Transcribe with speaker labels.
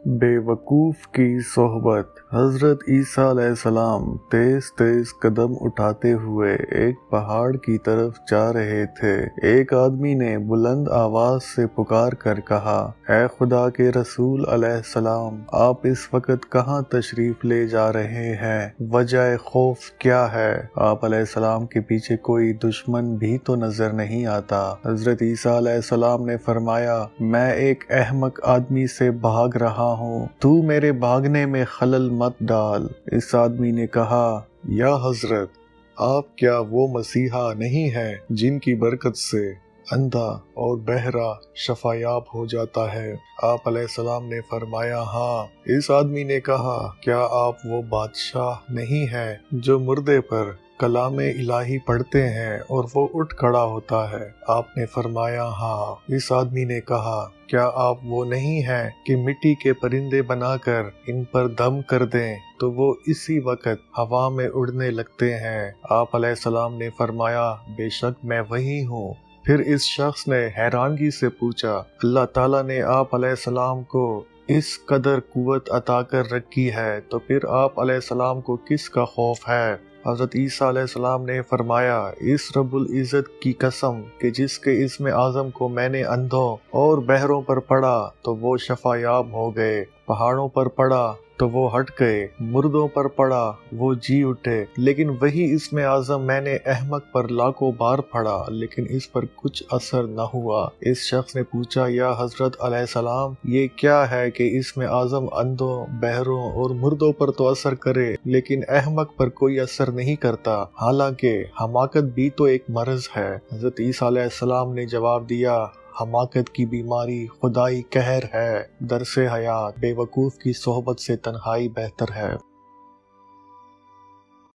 Speaker 1: बेवकूफ़ की सोहबत। हज़रत ईसा अलैहिस्सलाम तेज़ तेज़ कदम उठाते हुए एक पहाड़ की तरफ जा रहे थे। एक आदमी ने बुलंद आवाज़ से पुकार कर कहा, ऐ खुदा के रसूल अलैहिस्सलाम, आप इस वक्त कहाँ तशरीफ़ ले जा रहे हैं? वजह खौफ क्या है? आप अलैहिस्सलाम के पीछे कोई दुश्मन भी तो नज़र नहीं आता। हज़रत ईसा अलैहिस्सलाम ने फरमाया, मैं एक अहमक आदमी से भाग रहा हूँ, तू मेरे भागने में खलल मत डाल। इस आदमी ने कहा, या हजरत, आप क्या वो मसीहा नहीं हैं जिनकी बरकत से अंधा और बहरा शफायाब हो जाता है? आप अलैहिस्सलाम ने फरमाया, हाँ। इस आदमी ने कहा, क्या आप वो बादशाह नहीं हैं जो मुर्दे पर कलामे इलाही पढ़ते हैं और वो उठ खड़ा होता है? आपने फरमाया, हाँ। इस आदमी ने कहा, क्या आप वो नहीं हैं कि मिट्टी के परिंदे बनाकर इन पर दम कर दें तो वो इसी वक्त हवा में उड़ने लगते हैं? आप अलैहिस्सलाम ने फरमाया, बेशक मैं वही हूँ। फिर इस शख्स ने हैरानगी से पूछा, अल्लाह ताला ने आप अलैहिस्सलाम को इस कदर कुव्वत अता कर रखी है, तो फिर आप अलैहिस्सलाम को किसका खौफ है? हज़रत ईसा अलैहिस्सलाम ने फरमाया, इस रब्बुल इज़्ज़त की कसम कि जिसके इस्म आज़म को मैंने अंधों और बहरों पर पढ़ा तो वो शफायाब हो गए, पहाड़ों पर पढ़ा तो वो हट गए, मुर्दों पर पड़ा वो जी उठे। लेकिन वही इस्म आज़म मैंने अहमक पर लाखों बार पढ़ा, लेकिन इस पर कुछ असर न हुआ। इस शख्स ने पूछा, या हजरत अलैहिस्सलाम, ये क्या है कि इस्म आज़म अंधों, बहरों और मुर्दों पर तो असर करे लेकिन अहमक पर कोई असर नहीं करता, हालांकि हमाकत भी तो एक मर्ज है। हजरत ईसा अलैहिस्सलाम ने जवाब दिया, हमाकत की बीमारी खुदाई कहर है, दरसे हयात, बेवकूफ़ की सोहबत से तन्हाई बेहतर है।